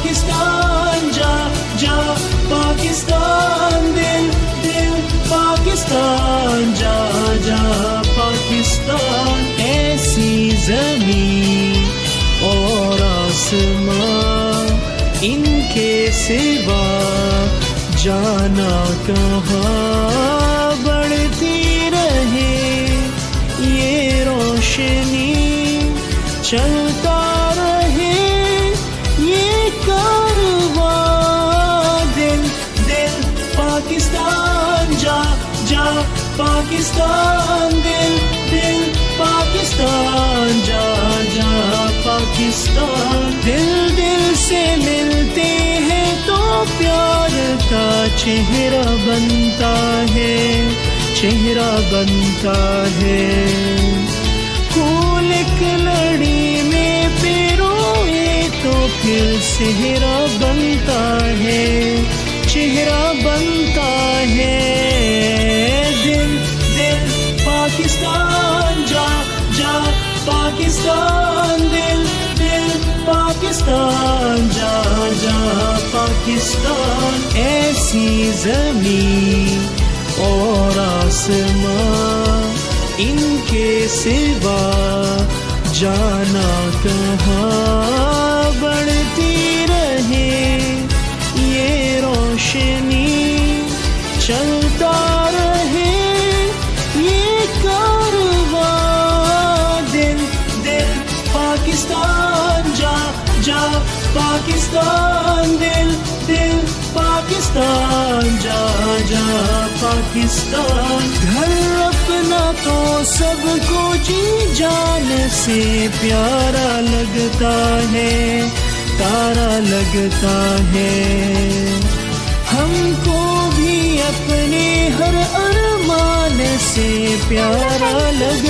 پاکستان جا جا پاکستان دل دل پاکستان جا جا پاکستان ایسی زمین اور آسمان ان کے سوا جانا کہاں بڑھتی رہے یہ روشنی چلتا رہے یہ کارواں دل دل پاکستان جا جا پاکستان دل دل پاکستان جا جا پاکستان دل دل سے ملتے ہیں تو پیار کا چہرہ بنتا ہے چہرہ بنتا ہے پھول ایک لڑی میں پیروئے تو پھر صحرا بنتا ہے چہرہ بنتا ہے دل دل پاکستان جا جا پاکستان دل دل پاکستان جا جا پاکستان ایسی زمین اور آسمان ان کے سوا جانا کہاں بڑھتی رہے یہ روشنی چلتا رہے یہ کارواں دل دل پاکستان جا جا پاکستان دل دل پاکستان جا جا پاکستان گھر اپنا تو سب کو جی جان سے پیارا لگتا ہے تارا لگتا ہے ہم کو بھی اپنے ہر ارمان سے پیارا لگتا